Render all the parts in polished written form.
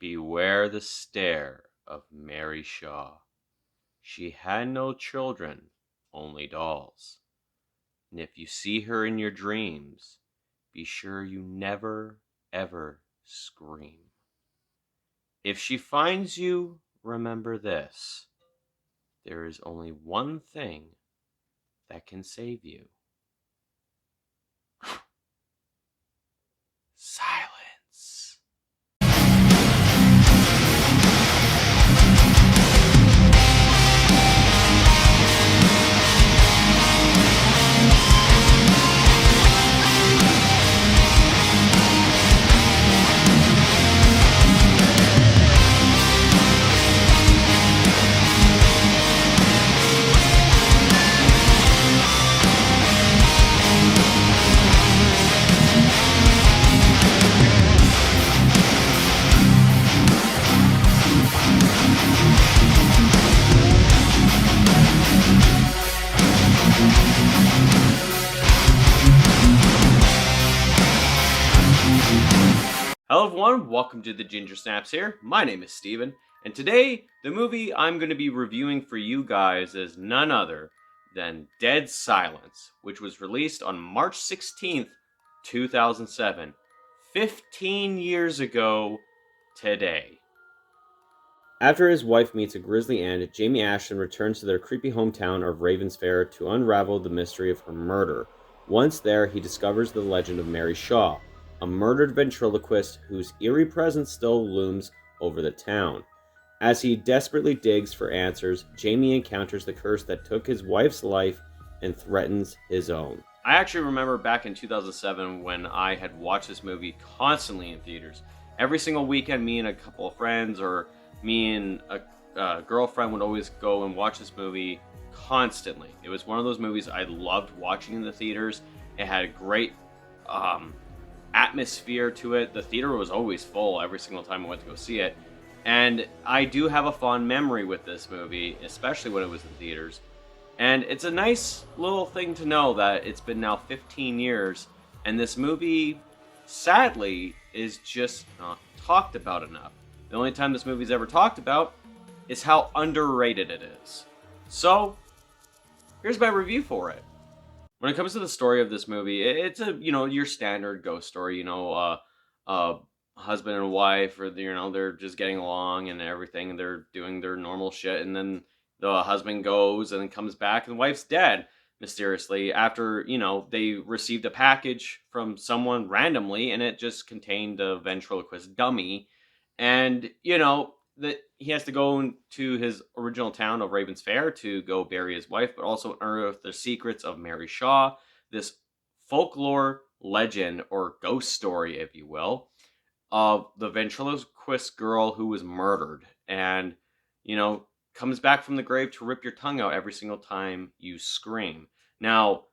Beware the stare of Mary Shaw. She had no children, only dolls. And if you see her in your dreams, be sure you never, ever scream. If she finds you, remember this. There is only one thing that can save you. Silence. Hello everyone, welcome to the Ginger Snaps here. My name is Steven, and today the movie I'm going to be reviewing for you guys is none other than Dead Silence, which was released on March 16th, 2007, 15 years ago today. After his wife meets a grisly end, Jamie Ashton returns to their creepy hometown of Ravensfair to unravel the mystery of her murder. Once there, he discovers the legend of Mary Shaw, a murdered ventriloquist whose eerie presence still looms over the town. As he desperately digs for answers, Jamie encounters the curse that took his wife's life and threatens his own. I actually remember back in 2007 when I had watched this movie constantly in theaters. Every single weekend, me and a couple of friends or me and a girlfriend would always go and watch this movie constantly. It was one of those movies I loved watching in the theaters. It had a great atmosphere to it. The theater was always full every single time I went to go see it. And I do have a fond memory with this movie, especially when it was in theaters. And it's a nice little thing to know that it's been now 15 years, and this movie, sadly, is just not talked about enough. The only time this movie's ever talked about is how underrated it is. So, here's my review for it. When it comes to the story of this movie, it's your standard ghost story. Husband and wife, or they're just getting along and everything, and they're doing their normal shit, and then the husband goes and then comes back, and the wife's dead mysteriously after they received a package from someone randomly, and it just contained a ventriloquist dummy, and that he has to go to his original town of Ravensfair to go bury his wife, but also unearth the secrets of Mary Shaw, this folklore legend or ghost story, if you will, of the ventriloquist girl who was murdered and, comes back from the grave to rip your tongue out every single time you scream. Now,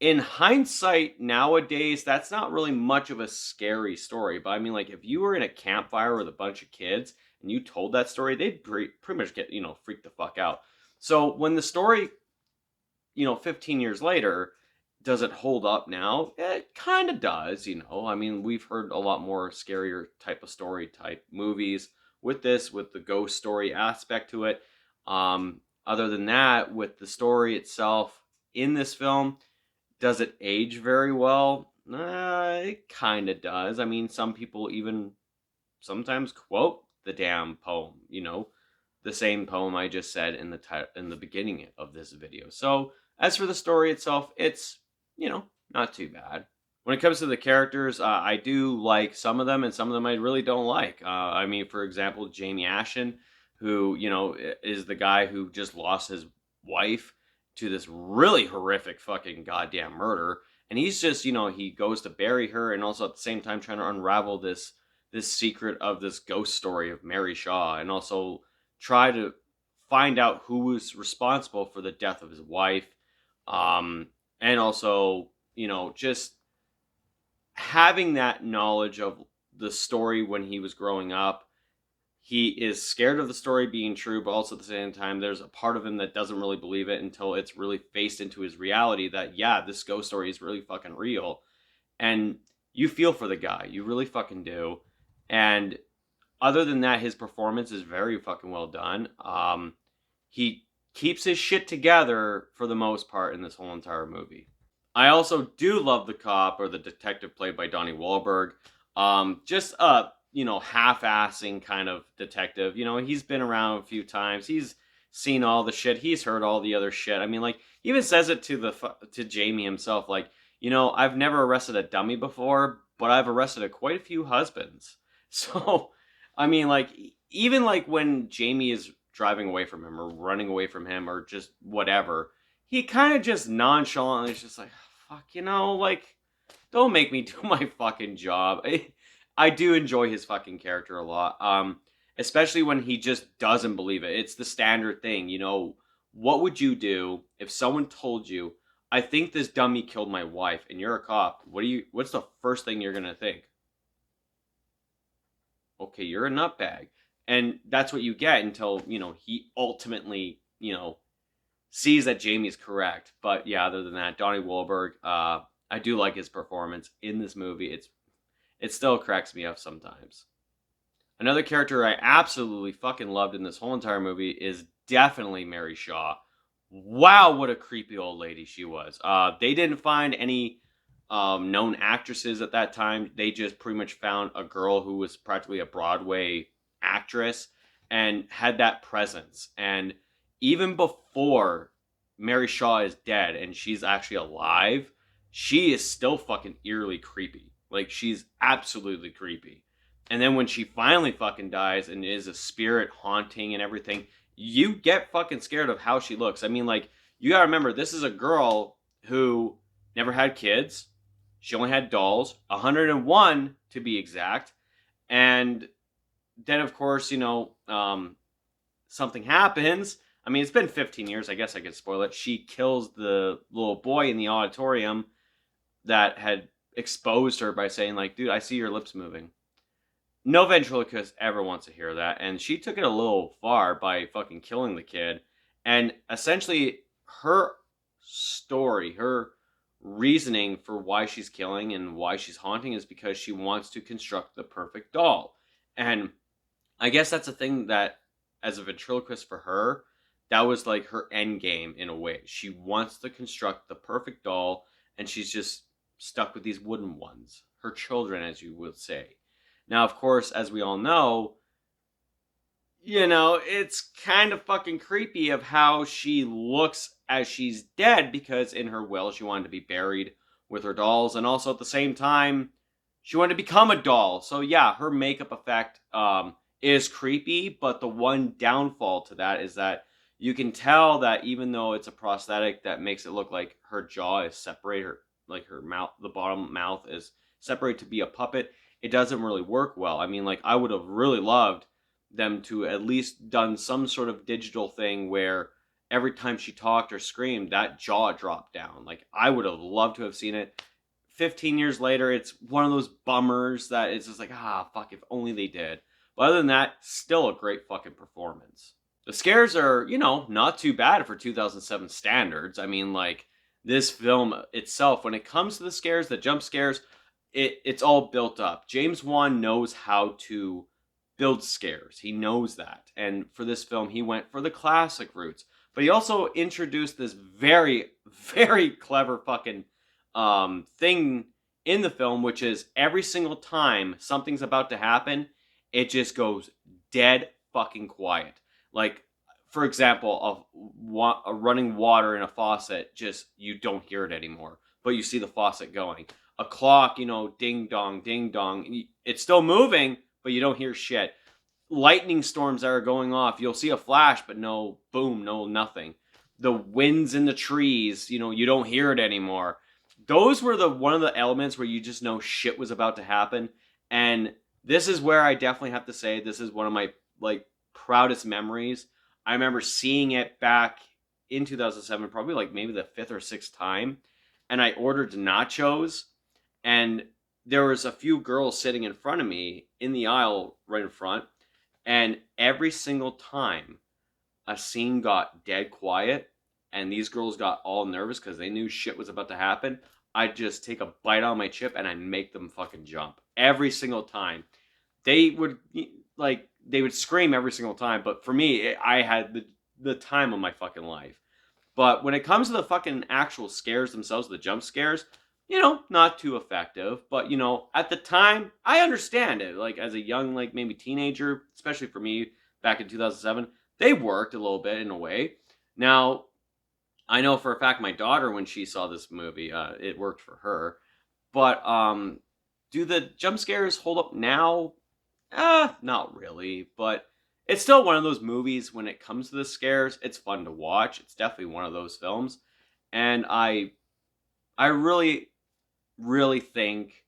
in hindsight, nowadays, that's not really much of a scary story. But I mean, like, if you were in a campfire with a bunch of kids and you told that story, they'd pretty much get, freaked the fuck out. So when the story, 15 years later, does it hold up now? It kind of does, I mean, we've heard a lot more scarier type of story type movies with the ghost story aspect to it. Other than that, with the story itself in this film, does it age very well? It kind of does. I mean, some people even sometimes quote the damn poem, the same poem I just said in the beginning of this video. So, as for the story itself, it's, not too bad. When it comes to the characters, I do like some of them, and some of them I really don't like. I mean, for example, Jamie Ashton, who, is the guy who just lost his wife to this really horrific fucking goddamn murder. And he's just, he goes to bury her and also at the same time trying to unravel this secret of this ghost story of Mary Shaw, and also try to find out who was responsible for the death of his wife. And also, just having that knowledge of the story when he was growing up. He is scared of the story being true, but also at the same time, there's a part of him that doesn't really believe it until it's really faced into his reality that, yeah, this ghost story is really fucking real. And you feel for the guy. You really fucking do. And other than that, his performance is very fucking well done. He keeps his shit together for the most part in this whole entire movie. I also do love the cop or the detective played by Donnie Wahlberg. Just a half-assing kind of detective. He's been around a few times. He's seen all the shit. He's heard all the other shit. I mean, like, he even says it to Jamie himself. Like, I've never arrested a dummy before, but I've arrested quite a few husbands. So, I mean, like, even like when Jamie is driving away from him or running away from him or just whatever, he kind of just nonchalantly is just like, fuck, like, don't make me do my fucking job. I do enjoy his fucking character a lot. Especially when he just doesn't believe it. It's the standard thing, what would you do if someone told you, I think this dummy killed my wife, and you're a cop? What's the first thing you're gonna think? Okay, you're a nutbag. And that's what you get until, he ultimately, sees that Jamie's correct. But yeah, other than that, Donnie Wahlberg, I do like his performance in this movie. It still cracks me up sometimes. Another character I absolutely fucking loved in this whole entire movie is definitely Mary Shaw. Wow, what a creepy old lady she was. They didn't find any known actresses at that time. They just pretty much found a girl who was practically a Broadway actress and had that presence. And even before Mary Shaw is dead and she's actually alive, she is still fucking eerily creepy. Like, she's absolutely creepy. And then when she finally fucking dies and is a spirit haunting and everything, you get fucking scared of how she looks. I mean, like, you gotta remember, this is a girl who never had kids. She only had dolls, 101 to be exact. And then, of course, something happens. I mean, it's been 15 years. I guess I could spoil it. She kills the little boy in the auditorium that had exposed her by saying, like, dude, I see your lips moving. No ventriloquist ever wants to hear that. And she took it a little far by fucking killing the kid. And essentially, her story, her reasoning for why she's killing and why she's haunting is because she wants to construct the perfect doll. And I guess that's a thing that, as a ventriloquist for her, that was like her end game in a way. She wants to construct the perfect doll, and she's just stuck with these wooden ones. Her children, as you would say. Now, of course, as we all know, it's kind of fucking creepy of how she looks as she's dead, because in her will, she wanted to be buried with her dolls, and also at the same time, she wanted to become a doll. So yeah, her makeup effect is creepy, but the one downfall to that is that you can tell that even though it's a prosthetic that makes it look like her jaw is separated, like her mouth, the bottom mouth is separated to be a puppet, it doesn't really work well. I mean, like, I would have really loved them to at least done some sort of digital thing where every time she talked or screamed, that jaw dropped down. Like, I would have loved to have seen it. 15 years later, it's one of those bummers that it's just like, fuck, if only they did. But other than that, still a great fucking performance. The scares are, not too bad for 2007 standards. I mean, like, this film itself, when it comes to the scares, the jump scares, it's all built up. James Wan knows how to build scares. He knows that. And for this film, he went for the classic roots. But he also introduced this very, very clever fucking thing in the film, which is every single time something's about to happen, it just goes dead fucking quiet. Like, for example, a running water in a faucet, just, you don't hear it anymore, but you see the faucet going. A clock, ding dong, it's still moving, but you don't hear shit. Lightning storms that are going off, you'll see a flash, but no boom, no nothing. The winds in the trees, you don't hear it anymore. Those were one of the elements where you just know shit was about to happen. And this is where I definitely have to say this is one of my, like, proudest memories. I remember seeing it back in 2007, probably like maybe the 5th or 6th time. And I ordered nachos, and there was a few girls sitting in front of me in the aisle right in front. And every single time a scene got dead quiet and these girls got all nervous because they knew shit was about to happen, I'd just take a bite out of my chip and I'd make them fucking jump. Every single time. They would, like they would scream every single time. But for me, I had the time of my fucking life. But when it comes to the fucking actual scares themselves, the jump scares, not too effective. But at the time, I understand it. Like as a young, like maybe teenager, especially for me back in 2007, they worked a little bit in a way. Now, I know for a fact my daughter, when she saw this movie, it worked for her. But do the jump scares hold up now? Not really, but it's still one of those movies when it comes to the scares, it's fun to watch. It's definitely one of those films. And I really really think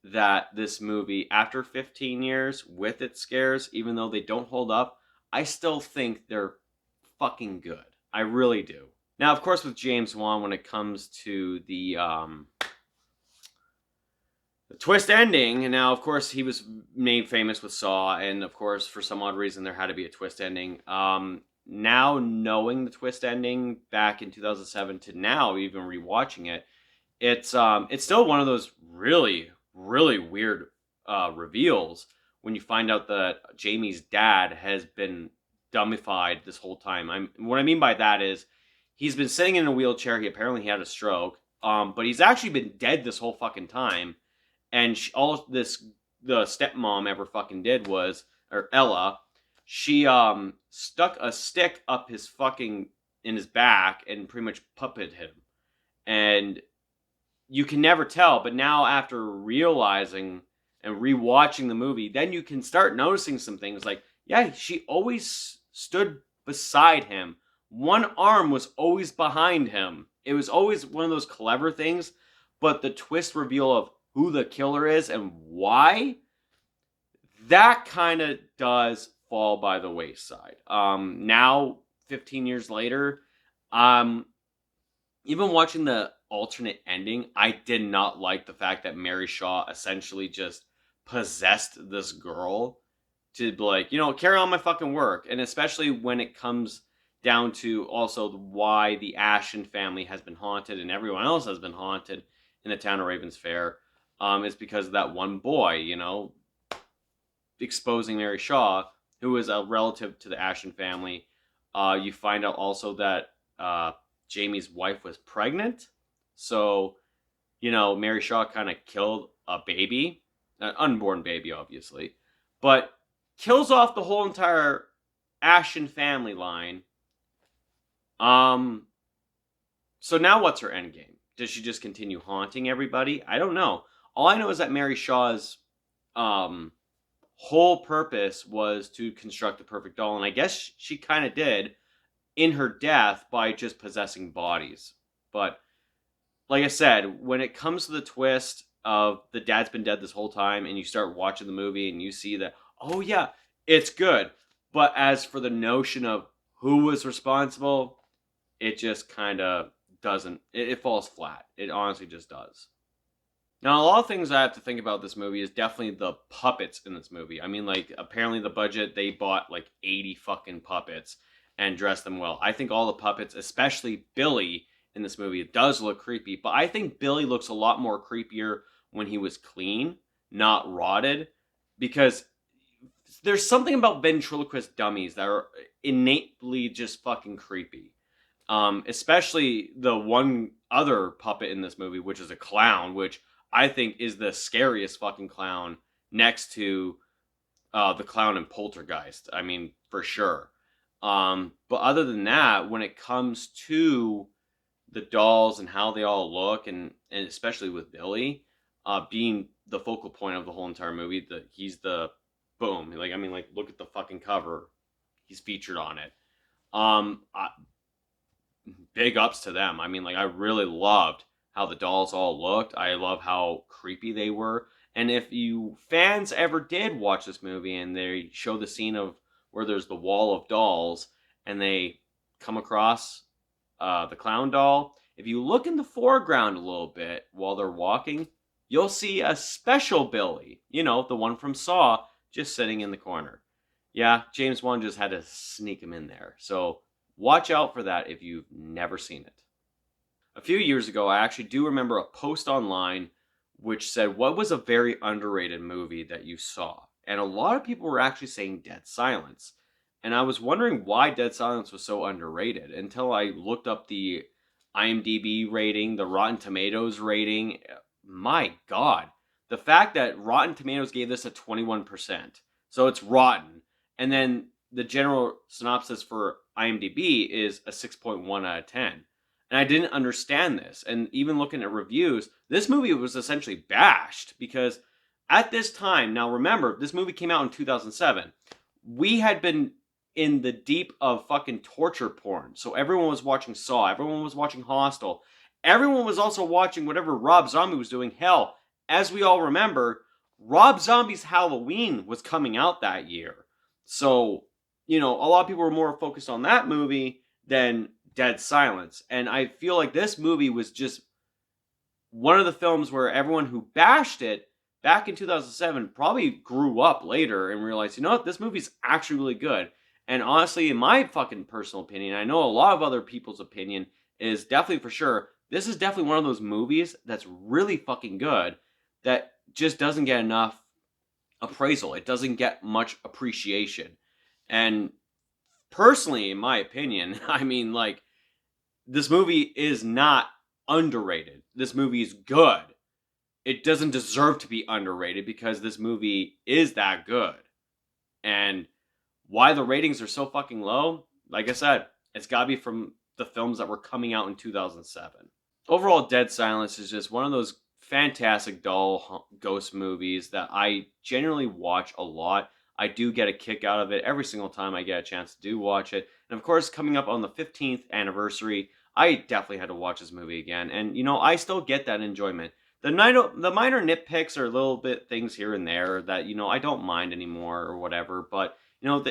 that this movie after 15 years with its scares, even though they don't hold up, I still think they're fucking good. I really do. Now, of course, with James Wan, when it comes to the twist ending, and now, of course, he was made famous with Saw, and of course, for some odd reason, there had to be a twist ending. Now, knowing the twist ending back in 2007 to now, even rewatching it, it's still one of those really, really weird reveals when you find out that Jamie's dad has been dummified this whole time. What I mean by that is he's been sitting in a wheelchair. He apparently had a stroke, but he's actually been dead this whole fucking time. And all this the stepmom ever fucking did was, or Ella, she stuck a stick up his fucking in his back and pretty much puppeted him. And you can never tell, but now after realizing and rewatching the movie, then you can start noticing some things like, yeah, she always stood beside him. One arm was always behind him. It was always one of those clever things, but the twist reveal of who the killer is and why, that kind of does fall by the wayside. Now, 15 years later, even watching the alternate ending, I did not like the fact that Mary Shaw essentially just possessed this girl to be like, carry on my fucking work. And especially when it comes down to also why the Ashton family has been haunted and everyone else has been haunted in the town of Ravens Fair. It's because of that one boy, exposing Mary Shaw, who is a relative to the Ashton family. You find out also that Jamie's wife was pregnant. So, Mary Shaw kind of killed a baby, an unborn baby, obviously, but kills off the whole entire Ashton family line. So now what's her end game? Does she just continue haunting everybody? I don't know. All I know is that Mary Shaw's whole purpose was to construct the perfect doll, and I guess she kind of did in her death by just possessing bodies. But like I said, when it comes to the twist of the dad's been dead this whole time, and you start watching the movie and you see that, oh yeah, it's good. But as for the notion of who was responsible, it just kind of doesn't. It falls flat. It honestly just does. Now, a lot of things I have to think about this movie is definitely the puppets in this movie. I mean, like, apparently the budget, they bought like 80 fucking puppets and dressed them well. I think all the puppets, especially Billy in this movie, it does look creepy. But I think Billy looks a lot more creepier when he was clean, not rotted. Because there's something about ventriloquist dummies that are innately just fucking creepy. Especially the one other puppet in this movie, which is a clown, which I think is the scariest fucking clown next to the clown in Poltergeist. I mean, for sure. But other than that, when it comes to the dolls and how they all look, and especially with Billy being the focal point of the whole entire movie, he's the boom. Like, I mean, like, look at the fucking cover. He's featured on it. Big ups to them. I mean, like, I really loved how the dolls all looked. I love how creepy they were. And if you fans ever did watch this movie and they show the scene of where there's the wall of dolls and they come across the clown doll, if you look in the foreground a little bit while they're walking, you'll see a special Billy, the one from Saw, just sitting in the corner. Yeah, James Wan just had to sneak him in there. So watch out for that if you've never seen it. A few years ago, I actually do remember a post online which said, what was a very underrated movie that you saw? and a lot of people were actually saying Dead Silence. And I was wondering why Dead Silence was so underrated until I looked up the IMDb rating, the Rotten Tomatoes rating. My God. The fact that Rotten Tomatoes gave this a 21%. So it's rotten. And then the general synopsis for IMDb is a 6.1 out of 10. And I didn't understand this. And even looking at reviews, this movie was essentially bashed because at this time, now remember, this movie came out in 2007. We had been in the deep of fucking torture porn. So everyone was watching Saw, everyone was watching Hostel, everyone was also watching whatever Rob Zombie was doing. Hell, as we all remember, Rob Zombie's Halloween was coming out that year. So, a lot of people were more focused on that movie than Dead Silence. And I feel like this movie was just one of the films where everyone who bashed it back in 2007 probably grew up later and realized, you know what, this movie's actually really good. And honestly, in my fucking personal opinion, I know a lot of other people's opinion is definitely for sure, this is definitely one of those movies that's really fucking good that just doesn't get enough appraisal. It doesn't get much appreciation. And personally, in my opinion, I mean, like, this movie is not underrated. This movie is good. It doesn't deserve to be underrated because this movie is that good. And why the ratings are so fucking low, like I said, it's gotta be from the films that were coming out in 2007. Overall, Dead Silence is just one of those fantastic doll ghost movies that I generally watch a lot. I do get a kick out of it every single time I get a chance to do watch it. And of course, coming up on the 15th anniversary, I definitely had to watch this movie again. And, I still get that enjoyment. The minor nitpicks are little bit things here and there that, I don't mind anymore or whatever. But,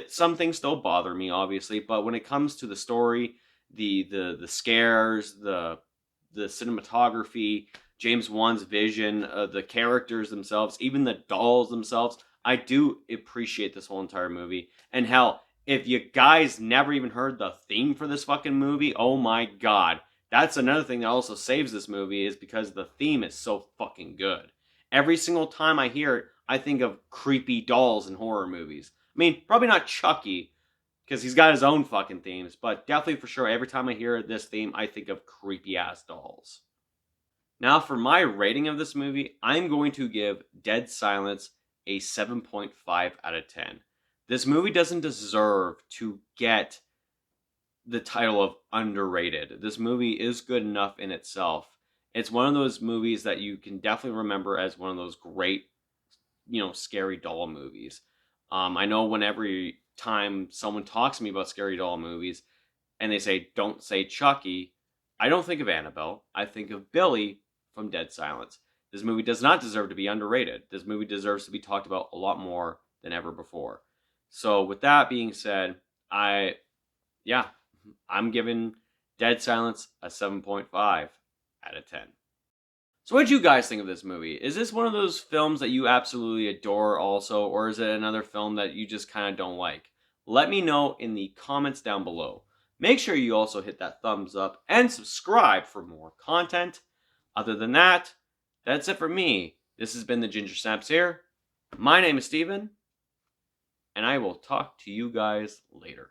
some things still bother me, obviously. But when it comes to the story, the scares, the cinematography, James Wan's vision, the characters themselves, even the dolls themselves, I do appreciate this whole entire movie. And hell, if you guys never even heard the theme for this fucking movie, oh my god. That's another thing that also saves this movie is because the theme is so fucking good. Every single time I hear it, I think of creepy dolls in horror movies. I mean, probably not Chucky, because he's got his own fucking themes, but definitely for sure, every time I hear this theme, I think of creepy-ass dolls. Now, for my rating of this movie, I'm going to give Dead Silence a 7.5 out of 10. This movie doesn't deserve to get the title of underrated. This movie is good enough in itself. It's one of those movies that you can definitely remember as one of those great, scary doll movies. I know whenever time someone talks to me about scary doll movies and they say, don't say Chucky, I don't think of Annabelle. I think of Billy from Dead Silence. This movie does not deserve to be underrated. This movie deserves to be talked about a lot more than ever before. So with that being said, I'm giving Dead Silence a 7.5 out of 10. So what did you guys think of this movie? Is this one of those films that you absolutely adore also, or is it another film that you just kind of don't like? Let me know in the comments down below. Make sure you also hit that thumbs up and subscribe for more content. Other than that, that's it for me. This has been the Ginger Snaps here. My name is Steven, and I will talk to you guys later.